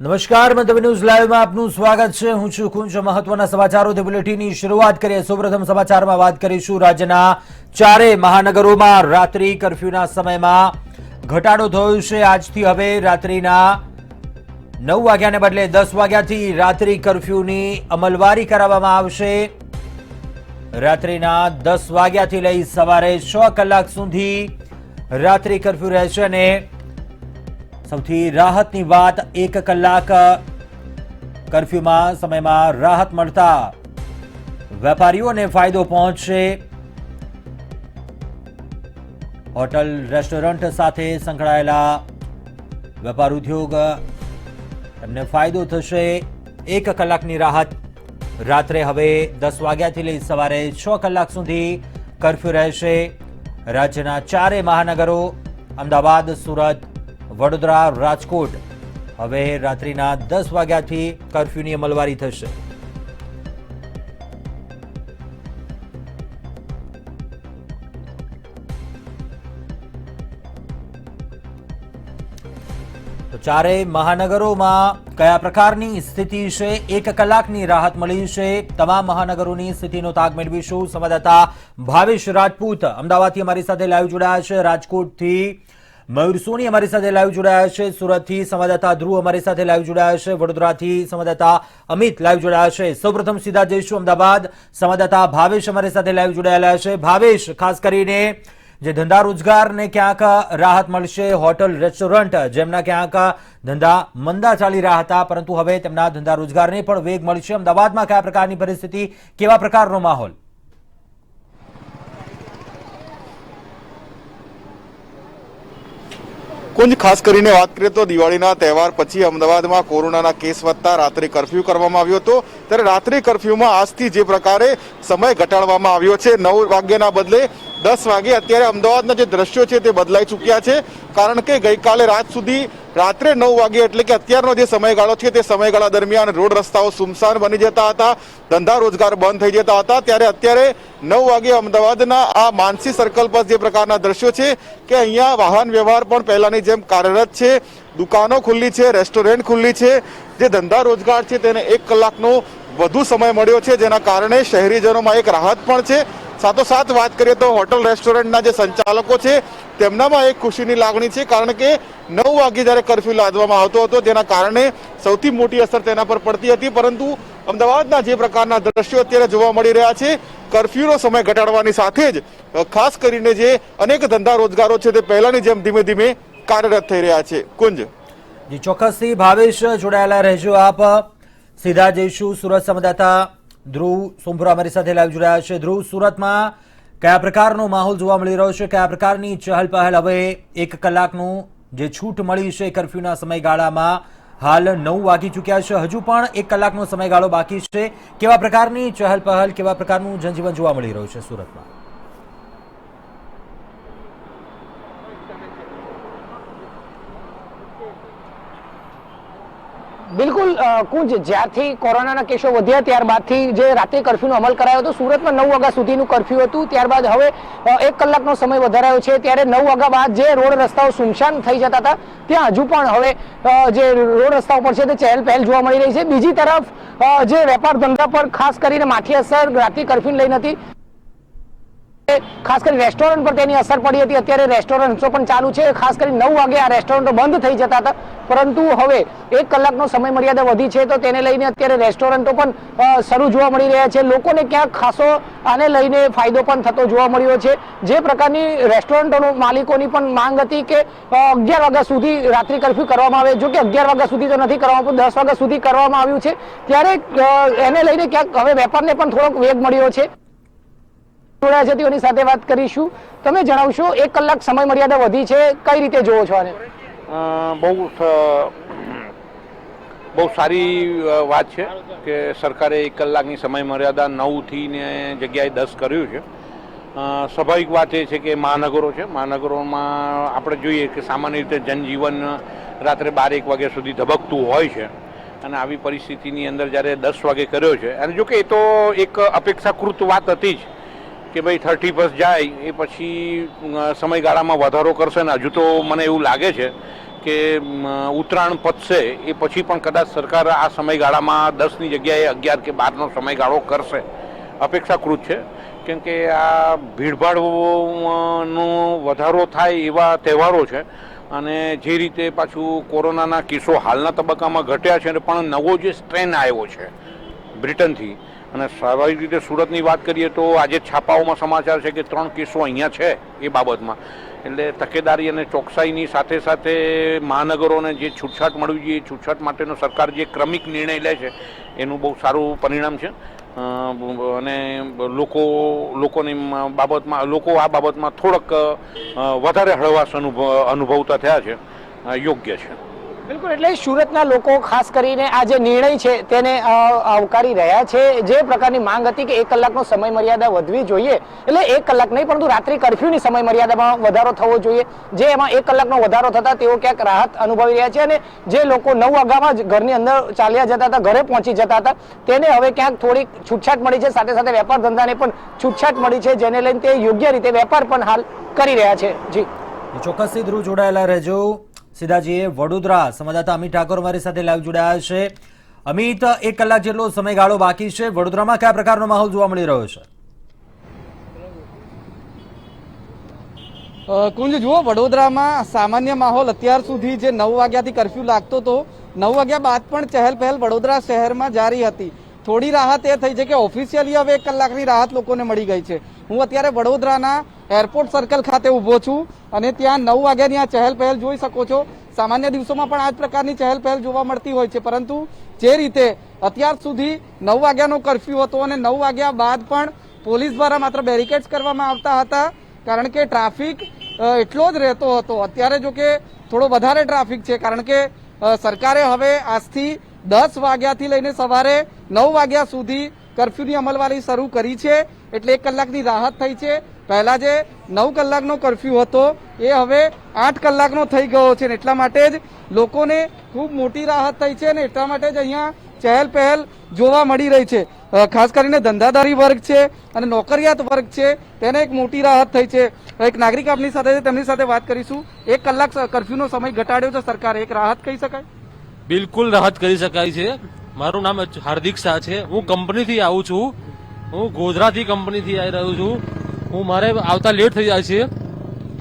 નમસ્કાર, મંતવ્ય ન્યૂઝ લાઈવમાં આપનું સ્વાગત છે। હું છું કુંજ। મહત્વના સમાચારોથી બુલેટિનની શરૂઆત કરીએ। સૌપ્રથમ સમાચારમાં વાત કરીશું રાજ્યના ચારેય મહાનગરોમાં રાત્રિ કર્ફ્યુના સમયમાં ઘટાડો થયો છે। આજથી હવે રાત્રિના 9 વાગ્યાને બદલે 10 વાગ્યાથી રાત્રિ કર્ફ્યુની અમલવારી કરાવવામાં આવશે। રાત્રિના 10 વાગ્યાથી લઈ સવારે 6 કલાક સુધી રાત્રિ કર્ફ્યુ રહેશે અને સૌથી રાહતની વાત 1 કલાક કર્ફ્યુમાં સમયમાં રાહત મળતા વેપારીઓને ફાયદો પહોંચશે। હોટલ રેસ્ટોરન્ટ સાથે સંકળાયેલા વેપાર ઉદ્યોગ એમને ફાયદો થશે। 1 કલાકની રાહત રાત્રે હવે 10 વાગ્યાથી લઈ સવારે 6 કલાક સુધી કર્ફ્યુ રહેશે। રાજ્યના ચારેય મહાનગરો અમદાવાદ, સુરત, વડોદરા, રાજકોટ હવે રાત્રિના 10 વાગ્યાથી કર્ફ્યુની અમલવારી થશે। તો ચારેય મહાનગરોમાં કયા પ્રકારની સ્થિતિ છે? 1 કલાકની રાહત મળી છે। તમામ મહાનગરોની સ્થિતિનો તાગ મેળવીશું। સંવાદદાતા ભાવેશ રાજપૂત અમદાવાદથી અમારી સાથે લાઈવ જોડાયા છે। રાજકોટથી મયુર સોની અમારી સાથે લાઈવ જોડાયા છે। સુરતથી સંવાદદાતા ધ્રુવ અમારી સાથે લાઈવ જોડાયા છે। વડોદરાથી સંવાદદાતા અમિત લાઈવ જોડાયા છે। સૌપ્રથમ સીધા જઈશું અમદાવાદ। સંવાદદાતા ભાવેશ અમારી સાથે લાઈવ જોડાયેલા છે। ભાવેશ, ખાસ કરીને જે ધંધા રોજગારને ક્યાંક રાહત મળશે, હોટલ રેસ્ટોરન્ટ જેમના ક્યાંક ધંધા મંદા ચાલી રહ્યા હતા પરંતુ હવે તેમના ધંધા રોજગારને પણ વેગ મળશે। અમદાવાદમાં કયા પ્રકારની પરિસ્થિતિ, કેવા પ્રકારનો માહોલ? કુંજ, ખાસ કરીને વાત કરીએ તો દિવાળીના તહેવાર પછી અમદાવાદમાં કોરોનાના કેસ વધતા રાત્રે કર્ફ્યુ કરવામાં આવ્યો હતો। ત્યારે રાત્રિ કર્ફ્યુમાં આજથી જે પ્રકારે સમય ઘટાડવામાં આવ્યો છે, 9 વાગ્યાના બદલે 10 વાગે, અત્યારે અમદાવાદના જે દ્રશ્યો છે તે બદલાઈ ચૂક્યા છે। કારણ કે ગઈકાલે રાત સુધી રાત્રે 9 વાગે એટલે કે અત્યારનો જે સમયગાળો છે તે સમયગાળા દરમિયાન રોડ રસ્તાઓ સુમસાન બની જતા હતા, ધંધા રોજગાર બંધ થઈ જતા હતા। ત્યારે અત્યારે 9 વાગે અમદાવાદના આ માનસી સર્કલ પર જે પ્રકારના દ્રશ્યો છે કે અહીંયા વાહન વ્યવહાર પણ પહેલાની જેમ કાર્યરત છે, દુકાનો ખુલ્લી છે, રેસ્ટોરન્ટ ખુલ્લી છે। જે ધંધા રોજગાર છે તેને 1 કલાકનો વધુ સમય મળ્યો છે, જેના કારણે શહેરીજનોમાં એક રાહત પણ છે। સાથોસાથ વાત કરીએ તો હોટલ રેસ્ટોરન્ટના જે સંચાલકો છે તેમનામાં એક ખુશીની લાગણી છે, કારણ કે 9 વાગે જ્યારે કર્ફ્યુ લાદવામાં આવતો હતો જેના કારણે સૌથી મોટી અસર તેના પર પડતી હતી। પરંતુ અમદાવાદના જે પ્રકારના દ્રશ્યો અત્યારે જોવા મળી રહ્યા છે, કર્ફ્યુનો સમય ઘટાડવાની સાથે જ ખાસ કરીને જે અનેક ધંધા રોજગારો છે તે પહેલાની જેમ ધીમે ધીમે કાર્યરત થઈ રહ્યા છે। કુંજ, જી ચોક્કસથી ભાવેશ, જોડાયેલા રહેજો આપ। સીધા જઈશું સુરત। સંવાદદાતા ધ્રુવ સોમપુરા અમારી સાથે લાઈવ જોડાયા છે। ધ્રુવ, સુરતમાં કયા પ્રકારનો માહોલ જોવા મળી રહ્યો છે? કયા પ્રકારની ચહલ પહલ? હવે 1 કલાકનું જે છૂટ મળી છે કર્ફ્યુના સમયગાળામાં, હાલ 9 વાગી ચૂક્યા છે, હજુ પણ 1 કલાકનો સમયગાળો બાકી છે। કેવા પ્રકારની ચહલ પહલ, કેવા પ્રકારનું જનજીવન જોવા મળી રહ્યું છે સુરતમાં? બિલકુલ કુંજ, જ્યારથી કોરોનાના કેસો વધ્યા ત્યારબાદથી જે રાત્રિ કર્ફ્યુનો અમલ કરાયો હતો, સુરતમાં 9 વાગ્યા સુધીનું કર્ફ્યુ હતું, ત્યારબાદ હવે 1 કલાકનો સમય વધારાયો છે। ત્યારે 9 વાગ્યા બાદ જે રોડ રસ્તાઓ સુમસાન થઈ જતા હતા ત્યાં હજુ પણ હવે જે રોડ રસ્તાઓ પર છે તે ચહેલ પહેલ જોવા મળી રહી છે। બીજી તરફ જે વેપાર ધંધા પર ખાસ કરીને માઠી અસર રાત્રિ કર્ફ્યુ લઈ નથી, ખાસ કરીને રેસ્ટોરન્ટ પર તેની અસર પડી હતી। અત્યારે રેસ્ટોરન્ટો પણ ચાલુ છે। ખાસ કરીને 9 વાગે આ રેસ્ટોરન્ટો બંધ થઈ જતા હતા, પરંતુ હવે 1 કલાકનો સમય મર્યાદા વધી છે તો તેને લઈને અત્યારે રેસ્ટોરન્ટો પણ શરૂ જોવા મળી રહ્યા છે। લોકોને ક્યાંક ખાસો આને લઈને ફાયદો પણ થતો જોવા મળ્યો છે। જે પ્રકારની રેસ્ટોરન્ટોનો માલિકોની પણ માંગ હતી કે 11 વાગ્યા સુધી રાત્રિ કર્ફ્યુ કરવામાં આવે, જો કે 11 વાગ્યા સુધી તો નથી કરવામાં, 10 વાગ્યા સુધી કરવામાં આવ્યું છે। ત્યારે એને લઈને ક્યાંક હવે વેપારને પણ થોડોક વેગ મળ્યો છે। તેઓની સાથે વાત કરીશું। તમે જણાવશો, 1 કલાક સમય મર્યાદા વધી છે, કઈ રીતે જોવો છો આને? બહુ સારી વાત છે કે સરકારે 1 કલાકની સમય મર્યાદા 9થી ને જગ્યાએ 10 કર્યું છે। સ્વાભાવિક વાત એ છે કે મહાનગરો છે, મહાનગરોમાં આપણે જોઈએ કે સામાન્ય રીતે જનજીવન રાત્રે 12-1 વાગ્યા સુધી ધબકતું હોય છે અને આવી પરિસ્થિતિની અંદર જ્યારે 10 વાગે કર્યો છે, અને જો કે એ તો એક અપેક્ષાકૃત વાત હતી જ કે ભાઈ 31 જાય એ પછી સમયગાળામાં વધારો કરશે ને હજુ તો મને એવું લાગે છે કે ઉત્તરાયણ પતશે એ પછી પણ કદાચ સરકાર આ સમયગાળામાં 10ની જગ્યાએ 11 કે 12નો સમયગાળો કરશે, અપેક્ષાકૃત છે. કેમ કે આ ભીડભાડનો વધારો થાય એવા તહેવારો છે અને જે રીતે પાછું કોરોનાના કેસો હાલના તબક્કામાં ઘટ્યા છે પણ નવો જે સ્ટ્રેન આવ્યો છે બ્રિટનથી, અને સ્વાભાવિક રીતે સુરતની વાત કરીએ તો આજે છાપાઓમાં સમાચાર છે કે 3 કેસો અહીંયા છે એ બાબતમાં. એટલે તકેદારી અને ચોકસાઈની સાથે સાથે મહાનગરોને જે છૂટછાટ મળવી જોઈએ એ છૂટછાટ માટેનો સરકાર જે ક્રમિક નિર્ણય લે છે એનું બહુ સારું પરિણામ છે. અને લોકોની બાબતમાં લોકો આ બાબતમાં થોડોક વધારે હળવાશ અનુભવતા થયા છે, યોગ્ય છે. બિલકુલ, એટલે સુરતના લોકો ખાસ કરીને આ જે નિર્ણય છે તેને આવકારી રહ્યા છે. જે પ્રકારની માંગ હતી કે 1 કલાકનો સમય મર્યાદા વધવી જોઈએ, એટલે 1 કલાક નહીં પરંતુ રાત્રિ કર્ફ્યુની સમય મર્યાદામાં વધારો થવો જોઈએ, જે એમાં 1 કલાકનો વધારો થતા તેઓ ક્યાંક રાહત અનુભવી રહ્યા છે. અને જે લોકો 9 વાગ્યામાં જ ઘરની અંદર ચાલ્યા જતા હતા, ઘરે પહોંચી જતા હતા, તેને હવે ક્યાંક થોડીક છૂટછાટ મળી છે. સાથે સાથે વેપાર ધંધાને પણ છૂટછાટ મળી છે, જેને લઈને તે યોગ્ય રીતે વેપાર પણ હાલ કરી રહ્યા છે. જી ચોક્કસથી ધ્રુવ જોડાયેલા રહેજો. સીધાજીએ વડોદરા સંવાદદાતા અમિત ઠાકોર મારી સાથે લાઈવ જોડાયા છે. અમિત, 1 કલાક જેટલો સમયગાળો બાકી છે, વડોદરામાં કયા પ્રકારનો માહોલ જોવા મળી રહ્યો છે? કુંજ, જુઓ, વડોદરામાં સામાન્ય માહોલ અત્યાર સુધી જે 9 વાગ્યાથી કર્ફ્યુ લાગતો હતો, 9 વાગ્યા બાદ પણ ચહેલ પહેલ વડોદરા શહેરમાં જારી હતી. થોડી રાહત એ થઈ છે કે ઓફિશિયલી હવે 1 કલાકની રાહત લોકોને મળી ગઈ છે. હું અત્યારે વડોદરાના એરપોર્ટ સર્કલ ખાતે ઊભો છું અને ત્યાં 9 વાગ્યાની આ ચહેલ પહેલ જોઈ શકો છો. સામાન્ય દિવસોમાં પણ આ જ પ્રકારની ચહેલ પહેલ જોવા મળતી હોય છે, પરંતુ જે રીતે અત્યાર સુધી 9 વાગ્યાનો કર્ફ્યુ હતો અને 9 વાગ્યા બાદ પણ પોલીસ દ્વારા માત્ર બેરિકેડ્સ કરવામાં આવતા હતા, કારણ કે ટ્રાફિક એટલો જ રહેતો હતો. અત્યારે જો કે થોડો વધારે ટ્રાફિક છે, કારણ કે સરકારે હવે આજથી 10 વાગ્યાથી લઈને સવારે 9 વાગ્યા સુધી કર્ફ્યુની અમલવારી શરૂ કરી છે. એટલે 1 કલાકની રાહત થઈ છે. પહેલા જે 9 કલાકનો કર્ફ્યુ હતો એ હવે 8 કલાકનો થઈ ગયો છે, એટલા માટે જ લોકોને ખૂબ મોટી રાહત થઈ છે અને એટલા માટે જ અહીંયા ચહેલ પહેલ જોવા મળી રહી છે. ખાસ કરીને ધંધાદારી વર્ગ છે અને નોકરિયાત વર્ગ છે, તેને એક મોટી રાહત થઈ છે. એક નાગરિક આપની સાથે છે, તેમની સાથે વાત કરીશું. 1 કલાક કર્ફ્યુનો સમય ઘટાડ્યો છે સરકારે, એક રાહત કહી શકાય? બિલકુલ રાહત કરી શકાય છે. મારું નામ હાર્દિક શાહ છે. હું કંપનીથી આવું છું. હું ગોધરાથી કંપનીથી આવી રહ્યો છું. હું મારે આવતા લેટ થઈ જાય છે,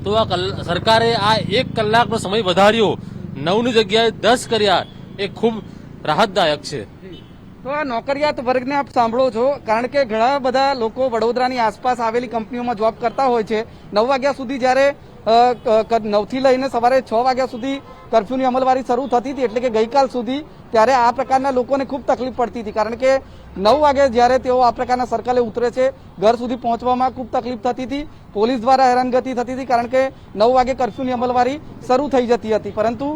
તો આ સરકારે આ 1 કલાકનો સમય વધાર્યો, 9ની જગ્યાએ 10 કર્યા, એ ખૂબ રાહતદાયક છે. તો આ નોકરિયાત વર્ગને આપ સાંભળો છો, કારણ કે ઘણા બધા લોકો વડોદરાની આસપાસ આવેલી કંપનીઓમાં જોબ કરતા હોય છે. 9 વાગ્યા સુધી જ્યારે 9થી લઈને સવારે 6 વાગ્યા સુધી કર્ફ્યુની અમલવારી શરૂ થતી હતી, એટલે કે ગઈકાલ સુધી, ત્યારે આ પ્રકારના લોકોને ખૂબ તકલીફ પડતી હતી, કારણ કે 9 વાગે જ્યારે તેઓ આ પ્રકારના સર્કલે ઉતરે છે, ઘર સુધી પહોંચવામાં ખૂબ તકલીફ થતી હતી. પોલીસ દ્વારા હેરાનગતિ થતી હતી, કારણ કે 9 વાગે કર્ફ્યુની અમલવારી શરૂ થઈ જતી હતી. પરંતુ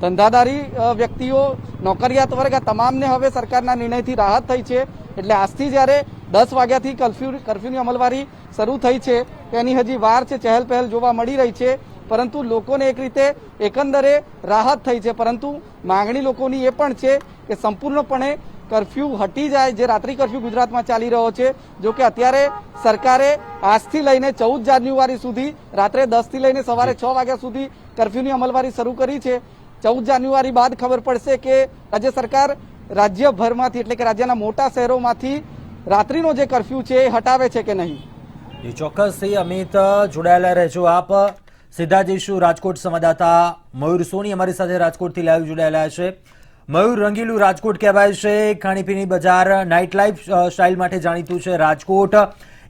ધંધાદારી વ્યક્તિઓ, નોકરિયાત વર્ગ, આ તમામને હવે સરકારના નિર્ણયથી રાહત થઈ છે. એટલે આજથી જ્યારે 10 વાગ્યાથી કર્ફ્યુની અમલવારી શરૂ થઈ છે, તેની હજી વાર છે, ચહેલ પહેલ જોવા મળી રહી છે, પરંતુ લોકોને એક રીતે એકંદરે રાહત થઈ છે. પરંતુ માંગણી લોકોની એ પણ છે કે સંપૂર્ણપણે કર્ફ્યુ હટી જાય, જે રાત્રિ કર્ફ્યુ ગુજરાતમાં ચાલી રહ્યો છે. જો કે અત્યારે સરકારે આજથી લઈને 14 જાન્યુઆરી સુધી રાત્રે 10થી લઈને સવારે 6 વાગ્યા સુધી કર્ફ્યુની અમલવારી શરૂ કરી છે. 14 જાન્યુઆરી બાદ ખબર પડશે કે રાજ્ય સરકાર રાજ્યભરમાંથી, એટલે કે રાજ્યના મોટા શહેરોમાંથી રાત્રિનો જે કર્ફ્યુ છે એ હટાવે છે કે નહીં. ચોક્કસથી અમિત, જોડાયેલા રહેજો આપ. સીધા જઈશું રાજકોટ. સંવાદદાતા મયુર સોની અમારી સાથે રાજકોટથી લાઈવ જોડાયેલા છે. મયુર, રંગીલું રાજકોટ કહેવાય છે, ખાણીપીણી બજાર, નાઇટ લાઈફ સ્ટાઇલ માટે જાણીતું છે રાજકોટ.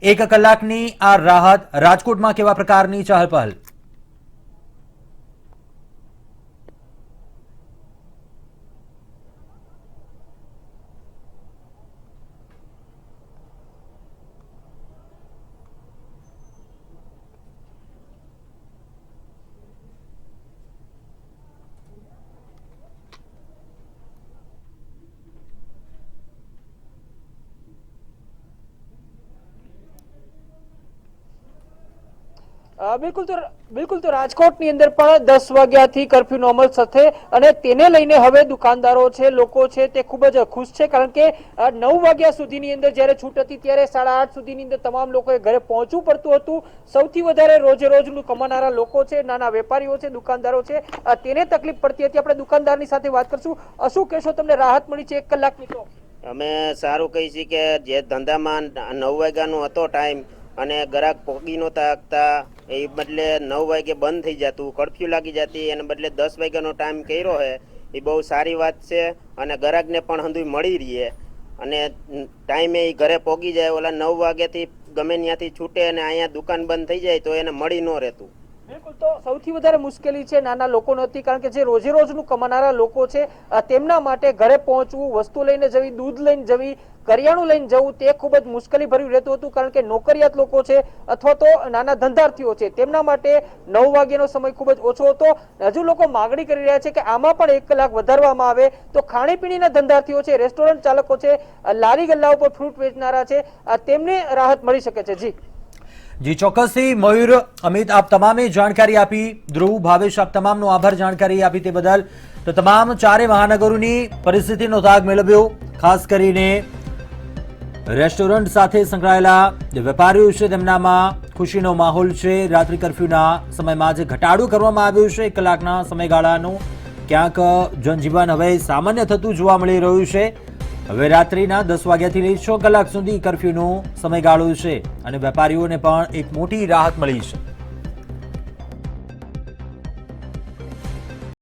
1 કલાકની આ રાહત, રાજકોટમાં કેવા પ્રકારની ચહલ પહલ? બિલકુલ તો રાજકોટની અંદર પણ 10 વાગ્યાથી કર્ફ્યુનો અમલ થશે અને તેને લઈને હવે દુકાનદારો છે, લોકો છે તે ખૂબ જ ખુશ છે, કારણ કે 9 વાગ્યા સુધીની અંદર જ્યારે છૂટ હતી ત્યારે 8:30 સુધીની અંદર તમામ લોકોએ ઘરે પહોંચવું પડતું હતું. સૌથી વધારે રોજે રોજનું કમાનારા લોકો છે, નાના વેપારીઓ છે, દુકાનદારો છે, તેને તકલીફ પડતી હતી. આપણે દુકાનદારની સાથે વાત કરશું. શું કહેશો, તમને રાહત મળી છે 1 કલાકની? તો અમે સારું કહી છીએ કે જે ધંધામાં 9 વાગ્યાનો હતો ટાઈમ અને ગ્રાહક પોગી નહોતા શકતા, એ બદલે 9 વાગે બંધ થઈ જતું, કર્ફ્યુ લાગી જતી, એને બદલે 10 વાગ્યાનો ટાઈમ કર્યો છે. એ બહુ સારી વાત છે અને ગ્રાહકને પણ હંધુય મળી રહીએ અને ટાઈમે એ ઘરે પોગી જાય. ઓલા 9 વાગ્યાથી ગમે ત્યાંથી છૂટે અને અહીંયા દુકાન બંધ થઈ જાય તો એને મળી ન રહેતું. બિલકુલ, તો સૌથી વધારે મુશ્કેલી છે નાના લોકોનો હતી, કારણ કે જે રોજે રોજનું કમાનારા લોકો છે તેમના માટે ઘરે પહોંચવું, વસ્તુ લઈને જવી, દૂધ લઈને જવી, કરિયાણું લઈને જવું તે ખૂબ જ મુશ્કેલી ભર્યું રહેતું હતું, કારણ કે નોકરિયાત લોકો છે અથવા તો નાના ધંધાર્થીઓ છે તેમના માટે 9 વાગ્યાનો સમય ખૂબ જ ઓછો હતો. હજુ લોકો માગણી કરી રહ્યા છે કે આમાં પણ 1 કલાક વધારવામાં આવે તો ખાણીપીણીના ધંધાર્થીઓ છે, રેસ્ટોરન્ટ ચાલકો છે, લારી ગલ્લા ઉપર ફ્રૂટ વેચનારા છે, તેમને રાહત મળી શકે છે. જી ચોક્કસથી મયુર, અમિત, આપ તમામે જાણકારી આપી. ધ્રુવ, ભાવેશ, આપ તમામનો આભાર જાણકારી આપી તે બદલ. તો તમામ 4 મહાનગરોની પરિસ્થિતિનો તાગ મેળવ્યો. ખાસ કરીને રેસ્ટોરન્ટ સાથે સંકળાયેલા જે વેપારીઓ છે તેમનામાં ખુશીનો માહોલ છે. રાત્રિ કર્ફ્યુના સમયમાં જે ઘટાડો કરવામાં આવ્યો છે 1 કલાકના સમયગાળાનો, ક્યાંક જનજીવન હવે સામાન્ય થતું જોવા મળી રહ્યું છે. હવે રાત્રિના 10 વાગ્યાથી લઈ 6 કલાક સુધી કર્ફ્યુનો સમયગાળો છે અને વેપારીઓને પણ એક મોટી રાહત મળી છે.